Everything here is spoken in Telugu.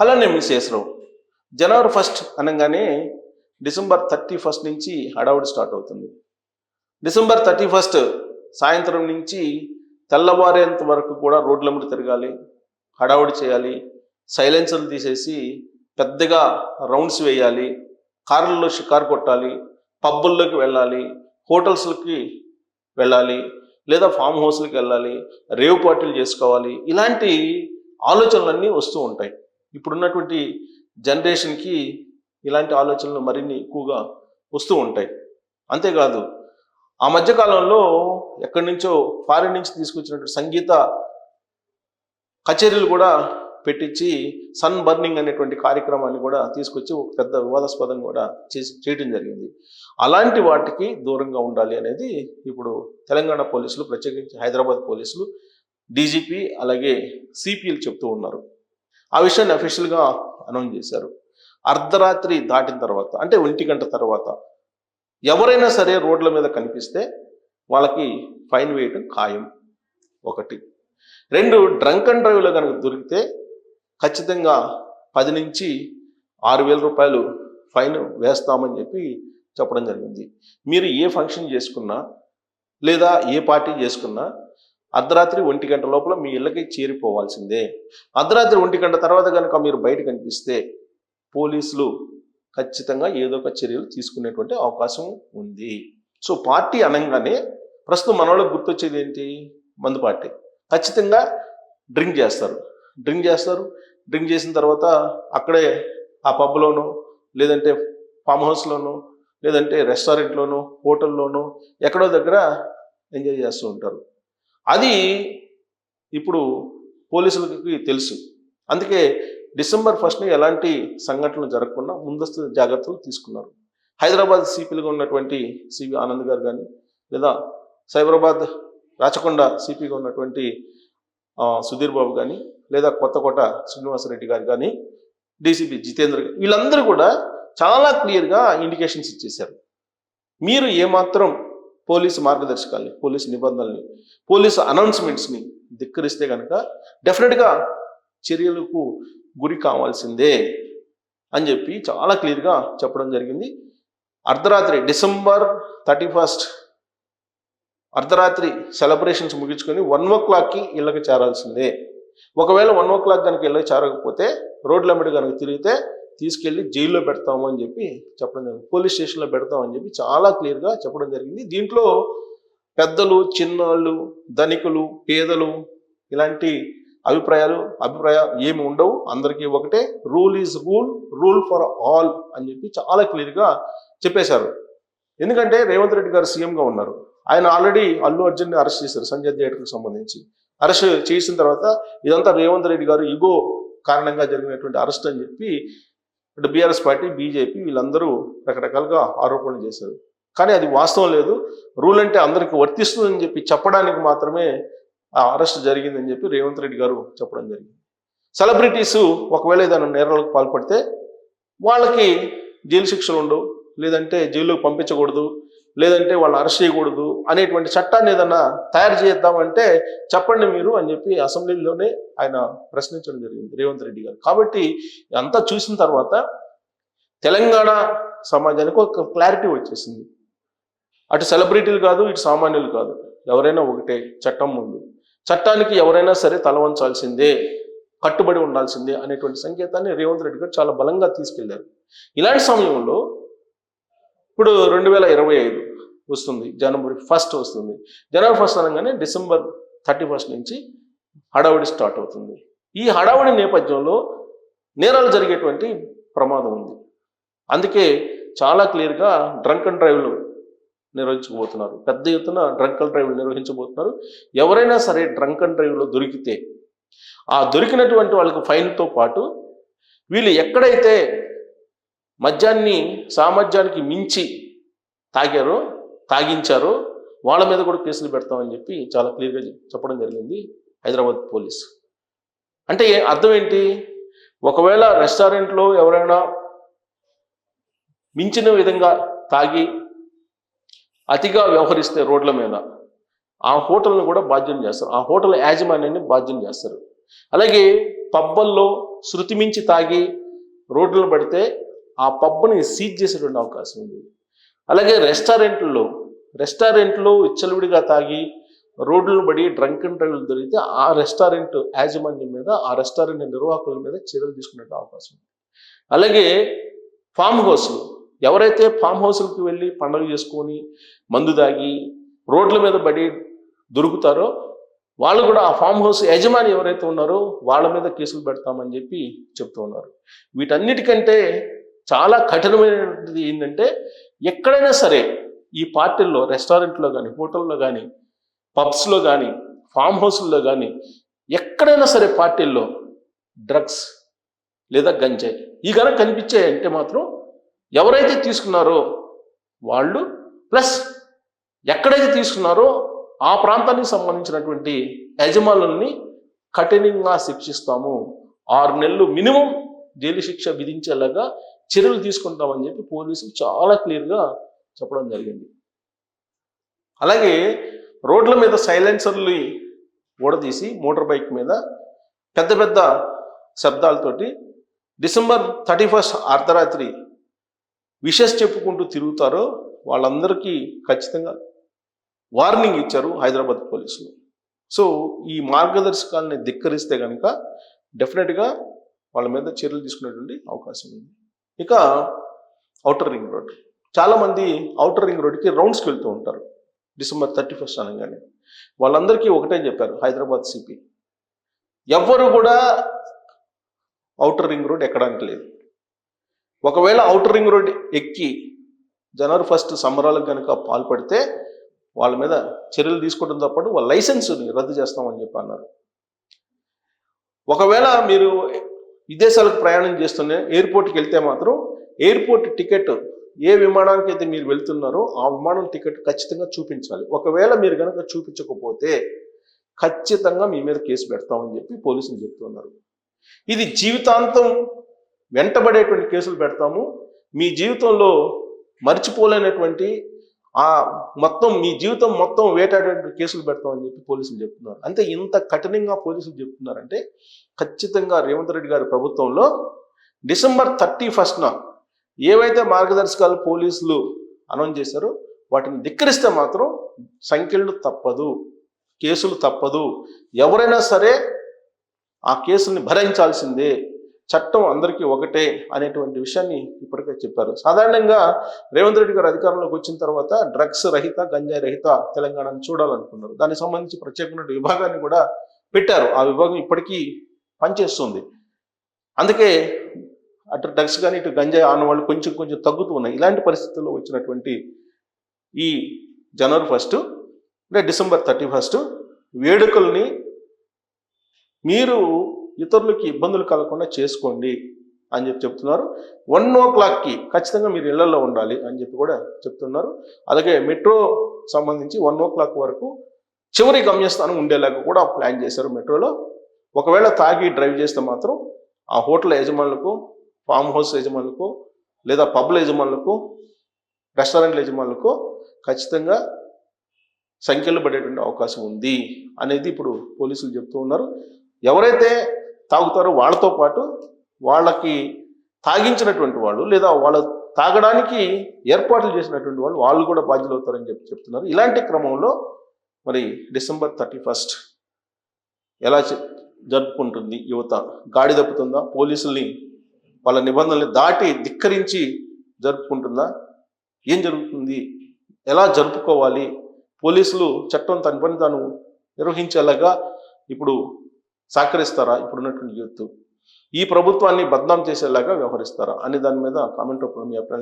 అలానే మిసేసరావు జనవరి 1 అనగానే డిసెంబర్ 31 నుంచి హడావుడి స్టార్ట్ అవుతుంది. డిసెంబర్ 31 సాయంత్రం నుంచి తెల్లవారేంత వరకు కూడా రోడ్ల మీద తిరగాలి, హడావుడి చేయాలి, సైలెన్సర్లు తీసేసి పెద్దగా రౌండ్స్ వేయాలి, కార్లలో షికారు కొట్టాలి, పబ్బుల్లోకి వెళ్ళాలి, హోటల్స్లకి వెళ్ళాలి, లేదా ఫామ్ హౌస్లకి వెళ్ళాలి, రేవ్ పార్టీలు చేసుకోవాలి. ఇలాంటి ఆలోచనలన్నీ వస్తూ ఉంటాయి. ఇప్పుడున్నటువంటి జనరేషన్కి ఇలాంటి ఆలోచనలు మరిన్ని ఎక్కువగా వస్తూ ఉంటాయి. అంతేకాదు ఆ మధ్యకాలంలో ఎక్కడి నుంచో ఫారిన్ నుంచి తీసుకొచ్చినటువంటి సంగీత కచేరీలు కూడా పెట్టించి సన్ బర్నింగ్ అనేటువంటి కార్యక్రమాన్ని కూడా తీసుకొచ్చి ఒక పెద్ద వివాదాస్పదం కూడా చేయడం జరిగింది. అలాంటి వాటికి దూరంగా ఉండాలి అనేది ఇప్పుడు తెలంగాణ పోలీసులు, ప్రత్యేకించి హైదరాబాద్ పోలీసులు, డీజీపీ అలాగే సిపిలు చెప్తూ ఉన్నారు. ఆ విషయాన్ని అఫీషియల్గా అనౌన్స్ చేశారు. అర్ధరాత్రి దాటిన తర్వాత అంటే 1 గంట తర్వాత ఎవరైనా సరే రోడ్ల మీద కనిపిస్తే వాళ్ళకి ఫైన్ వేయడం ఖాయం. 1. 2, డ్రంక్ అండ్ డ్రైవ్లో కనుక దొరికితే ఖచ్చితంగా 10 నుంచి 6,000 రూపాయలు ఫైన్ వేస్తామని చెప్పడం జరిగింది. మీరు ఏ ఫంక్షన్ చేసుకున్నా లేదా ఏ పార్టీ చేసుకున్నా అర్ధరాత్రి 1 గంట లోపల మీ ఇళ్ళకి చేరిపోవాల్సిందే. అర్ధరాత్రి 1 గంట తర్వాత కనుక మీరు బయట కనిపిస్తే పోలీసులు ఖచ్చితంగా ఏదో ఒక చర్యలు తీసుకునేటువంటి అవకాశం ఉంది. సో పార్టీ అనగానే ప్రస్తుతం మన వాళ్ళకి గుర్తొచ్చేది ఏంటి? మందు పార్టీ. ఖచ్చితంగా డ్రింక్ చేస్తారు. డ్రింక్ చేసిన తర్వాత అక్కడే ఆ పబ్లోనో లేదంటే ఫామ్ హౌస్లోనో లేదంటే రెస్టారెంట్లోనో హోటల్లోనో ఎక్కడో దగ్గర ఎంజాయ్ చేస్తూ ఉంటారు. అది ఇప్పుడు పోలీసులకి తెలుసు. అందుకే డిసెంబర్ 1 ఎలాంటి సంఘటనలు జరగకుండా ముందస్తు జాగ్రత్తలు తీసుకున్నారు. హైదరాబాద్ సిపిలుగా ఉన్నటువంటి సివి ఆనంద్ గారు కానీ లేదా సైబరాబాద్ రాచకొండ సిపిగా ఉన్నటువంటి సుధీర్ బాబు కానీ లేదా కొత్తకోట శ్రీనివాసరెడ్డి గారు కానీ డీసీపీ జితేంద్ర గారు వీళ్ళందరూ కూడా చాలా క్లియర్గా ఇండికేషన్స్ ఇచ్చేశారు. మీరు ఏమాత్రం పోలీసు మార్గదర్శకాల్ని, పోలీసు నిబంధనల్ని, పోలీసు అనౌన్స్మెంట్స్ని ధిక్కరిస్తే కనుక డెఫినెట్గా చర్యలకు గురి కావాల్సిందే అని చాలా క్లియర్గా చెప్పడం జరిగింది. అర్ధరాత్రి డిసెంబర్ 31 అర్ధరాత్రి సెలబ్రేషన్స్ ముగించుకొని 1 o'clockకి ఇళ్ళకి చేరాల్సిందే. ఒకవేళ 1 o'clock కనుక ఇళ్ళకి చేరకపోతే రోడ్ల మీద కనుక తిరిగితే తీసుకెళ్ళి జైల్లో పెడతాము అని చెప్పడం జరిగింది. పోలీస్ స్టేషన్లో పెడతామని చాలా క్లియర్గా చెప్పడం జరిగింది. దీంట్లో పెద్దలు, చిన్నవాళ్ళు, ధనికులు, పేదలు ఇలాంటి అభిప్రాయాలు ఏమి ఉండవు. అందరికీ ఒకటే. Rule is rule for all అని చాలా క్లియర్గా చెప్పేశారు. ఎందుకంటే రేవంత్ రెడ్డి గారు సీఎంగా ఉన్నారు. ఆయన ఆల్రెడీ అల్లు అర్జున్ని అరెస్ట్ చేశారు సంజయ్ థియేటర్కి సంబంధించి. అరెస్ట్ చేసిన తర్వాత ఇదంతా రేవంత్ రెడ్డి గారు ఈగో కారణంగా జరిగినటువంటి అరెస్ట్ అని ఇటు బీఆర్ఎస్ పార్టీ, బీజేపీ వీళ్ళందరూ రకరకాలుగా ఆరోపణలు చేశారు. కానీ అది వాస్తవం లేదు. రూల్ అంటే అందరికీ వర్తిస్తుందని చెప్పడానికి మాత్రమే ఆ అరెస్ట్ జరిగిందని రేవంత్ రెడ్డి గారు చెప్పడం జరిగింది. సెలబ్రిటీసు ఒకవేళ ఏదైనా నేరాలకు పాల్పడితే వాళ్ళకి జైలు శిక్షలు ఉండవు, లేదంటే జైలుకు పంపించకూడదు, లేదంటే వాళ్ళని అరెస్ట్ చేయకూడదు అనేటువంటి చట్టాన్ని ఏదన్నా తయారు చేద్దామంటే చెప్పండి మీరు అని అసెంబ్లీలోనే ఆయన ప్రశ్నించడం జరిగింది రేవంత్ రెడ్డి గారు. కాబట్టి అంతా చూసిన తర్వాత తెలంగాణ సమాజానికి ఒక క్లారిటీ వచ్చేసింది. అటు సెలబ్రిటీలు కాదు, ఇటు సామాన్యులు కాదు, ఎవరైనా ఒకటే చట్టం ముందు. చట్టానికి ఎవరైనా సరే తల వంచాల్సిందే, కట్టుబడి ఉండాల్సిందే అనేటువంటి సంకేతాన్ని రేవంత్ రెడ్డి గారు చాలా బలంగా తీసుకెళ్లారు. ఇలాంటి సమయంలో ఇప్పుడు 2025 వస్తుంది, జనవరి 1 వస్తుంది. జనవరి 1 అనగానే డిసెంబర్ 31 నుంచి హడావుడి స్టార్ట్ అవుతుంది. ఈ హడావుడి నేపథ్యంలో నేరాలు జరిగేటువంటి ప్రమాదం ఉంది. అందుకే చాలా క్లియర్గా డ్రంక్ అండ్ డ్రైవ్లు నిర్వహించబోతున్నారు. పెద్ద ఎత్తున డ్రంక్ అండ్ డ్రైవ్లు నిర్వహించబోతున్నారు. ఎవరైనా సరే డ్రంక్ అండ్ డ్రైవ్లో దొరికితే ఆ దొరికినటువంటి వాళ్ళకి ఫైన్తో పాటు వీళ్ళు ఎక్కడైతే మద్యాన్ని సామర్థ్యానికి మించి తాగించారో వాళ్ళ మీద కూడా కేసులు పెడతామని చాలా క్లియర్గా చెప్పడం జరిగింది హైదరాబాద్ పోలీస్. అంటే అర్థం ఏంటి? ఒకవేళ రెస్టారెంట్లో ఎవరైనా మించిన విధంగా తాగి అతిగా వ్యవహరిస్తే రోడ్ల మీద ఆ హోటల్ను కూడా బాధ్యం చేస్తారు, ఆ హోటల్ యాజమాన్యాన్ని బాధ్యం చేస్తారు. అలాగే పబ్బల్లో శృతి మించి తాగి రోడ్లను పడితే ఆ పబ్ని సీజ్ చేసేటువంటి అవకాశం ఉంది. అలాగే రెస్టారెంట్లో విచ్చలవిడిగా తాగి రోడ్లను పడి డ్రంక్ అండ్ డ్రైవ్లు దొరికితే ఆ రెస్టారెంట్ యాజమాన్యం మీద, ఆ రెస్టారెంట్ నిర్వాహకుల మీద చర్యలు తీసుకునే అవకాశం ఉంది. అలాగే ఫామ్ హౌస్లు, ఎవరైతే ఫామ్ హౌస్లకు వెళ్ళి పండుగ చేసుకొని మందు తాగి రోడ్ల మీద పడి దొరుకుతారో వాళ్ళు కూడా ఆ ఫామ్ హౌస్ యజమాని ఎవరైతే ఉన్నారో వాళ్ళ మీద కేసులు పెడతామని చెప్పి చెప్తూ ఉన్నారు. వీటన్నిటికంటే చాలా కఠినమైనది ఏంటంటే, ఎక్కడైనా సరే ఈ పార్టీల్లో, రెస్టారెంట్లో కానీ, హోటల్లో కానీ, పబ్స్లో కానీ, ఫామ్ హౌస్ల్లో కానీ, ఎక్కడైనా సరే పార్టీల్లో డ్రగ్స్ లేదా గంజాయి ఈ కనుక కనిపించాయంటే మాత్రం ఎవరైతే తీసుకున్నారో వాళ్ళు, ప్లస్ ఎక్కడైతే తీసుకున్నారో ఆ ప్రాంతానికి సంబంధించినటువంటి యజమానుల్ని కఠినంగా శిక్షిస్తాము, 6 నెలలు మినిమం జైలు శిక్ష విధించేలాగా చర్యలు తీసుకుంటామని చెప్పి పోలీసులు చాలా క్లియర్గా చెప్పడం జరిగింది. అలాగే రోడ్ల మీద సైలెన్సర్లు ఊడదీసి మోటార్ బైక్ మీద పెద్ద పెద్ద శబ్దాలతోటి డిసెంబర్ 31 అర్ధరాత్రి విషెస్ చెప్పుకుంటూ తిరుగుతారో వాళ్ళందరికీ ఖచ్చితంగా వార్నింగ్ ఇచ్చారు హైదరాబాద్ పోలీసులు. సో ఈ మార్గదర్శకాలని ధిక్కరిస్తే కనుక డెఫినెట్గా వాళ్ళ మీద చర్యలు తీసుకునేటువంటి అవకాశం ఉంది. ఇక ఔటర్ రింగ్ రోడ్, చాలామంది ఔటర్ రింగ్ రోడ్కి రౌండ్స్కి వెళ్తూ ఉంటారు డిసెంబర్ 31 అనగానే. వాళ్ళందరికీ ఒకటే చెప్పారు హైదరాబాద్ సిపి, ఎవ్వరు కూడా ఔటర్ రింగ్ రోడ్ ఎక్కడానికి లేదు. ఒకవేళ ఔటర్ రింగ్ రోడ్ ఎక్కి జనవరి 1 సంబరాలకు కనుక పాల్పడితే వాళ్ళ మీద చర్యలు తీసుకోవడం తప్పదు, వాళ్ళ లైసెన్స్ని రద్దు చేస్తామని చెప్పి అన్నారు. ఒకవేళ మీరు విదేశాలకు ప్రయాణం చేస్తూనే ఎయిర్పోర్ట్కి వెళ్తే మాత్రం ఎయిర్పోర్ట్ టికెట్, ఏ విమానానికి అయితే మీరు వెళ్తున్నారో ఆ విమానం టికెట్ ఖచ్చితంగా చూపించాలి. ఒకవేళ మీరు కనుక చూపించకపోతే ఖచ్చితంగా మీ మీద కేసు పెడతామని చెప్పి పోలీసులు చెప్తున్నారు. ఇది జీవితాంతం వెంటబడేటువంటి కేసులు పెడతాము, మీ జీవితంలో మర్చిపోలేనటువంటి మీ జీవితం మొత్తం వేటాడేటువంటి కేసులు పెడతామని చెప్పి పోలీసులు చెప్తున్నారు. అంటే ఇంత కఠినంగా పోలీసులు చెప్తున్నారంటే ఖచ్చితంగా రేవంత్ రెడ్డి గారి ప్రభుత్వంలో డిసెంబర్ 31న ఏవైతే మార్గదర్శకాలు పోలీసులు అనౌన్స్ చేశారో వాటిని ధిక్కరిస్తే మాత్రం సంఖ్యలు తప్పదు, కేసులు తప్పదు, ఎవరైనా సరే ఆ కేసుల్ని భరించాల్సిందే, చట్టం అందరికీ ఒకటే అనేటువంటి విషయాన్ని ఇప్పటికే చెప్పారు. సాధారణంగా రేవంత్ రెడ్డి గారు అధికారంలోకి వచ్చిన తర్వాత డ్రగ్స్ రహిత, గంజాయి రహిత తెలంగాణను చూడాలనుకున్నారు. దానికి సంబంధించి ప్రత్యేకమైన విభాగాన్ని కూడా పెట్టారు. ఆ విభాగం ఇప్పటికీ పనిచేస్తుంది. అందుకే అటు డ్రగ్స్ కానీ ఇటు గంజాయి ఆనవాళ్ళు కొంచెం కొంచెం తగ్గుతూ ఉన్నాయి. ఇలాంటి పరిస్థితుల్లో వచ్చినటువంటి ఈ జనవరి 1 అంటే డిసెంబర్ 31 వేడుకల్ని మీరు ఇతరులకి ఇబ్బందులు కలగకుండా చేసుకోండి అని చెప్పి చెప్తున్నారు. 1 o'clockకి ఖచ్చితంగా మీరు ఇళ్లలో ఉండాలి అని చెప్పి కూడా చెప్తున్నారు. అలాగే మెట్రో సంబంధించి 1 o'clock వరకు చివరి గమ్యస్థానం ఉండేలాగా కూడా ప్లాన్ చేశారు మెట్రోలో. ఒకవేళ తాగి డ్రైవ్ చేస్తే మాత్రం ఆ హోటల్ యజమానులకు, ఫామ్ హౌస్ యజమానులకు, లేదా పబ్ల యజమానులకు, రెస్టారెంట్ల యజమానులకు ఖచ్చితంగా సంఖ్యలు పడేటువంటి అవకాశం ఉంది అనేది ఇప్పుడు పోలీసులు చెప్తూ ఉన్నారు. ఎవరైతే తాగుతారో వాళ్ళతో పాటు వాళ్ళకి తాగించినటువంటి వాళ్ళు, లేదా వాళ్ళ తాగడానికి ఏర్పాట్లు చేసినటువంటి వాళ్ళు కూడా బాధ్యులు అవుతారని చెప్పి చెప్తున్నారు. ఇలాంటి క్రమంలో మరి డిసెంబర్ 31 ఎలా జరుపుకుంటుంది యువత? గాడి తప్పుతుందా? పోలీసుల్ని వాళ్ళ నిబంధనల్ని దాటి ధిక్కరించి జరుపుకుంటుందా? ఏం జరుగుతుంది? ఎలా జరుపుకోవాలి? పోలీసులు చట్టం తన పని తాను నిర్వహించేలాగా ఇప్పుడు సహకరిస్తారా ఇప్పుడున్నటువంటి యూత్? ఈ ప్రభుత్వాన్ని బద్నాం చేసేలాగా వ్యవహరిస్తారా అనే దాని మీద కామెంట్ రూపంలో మీ అభిప్రాయం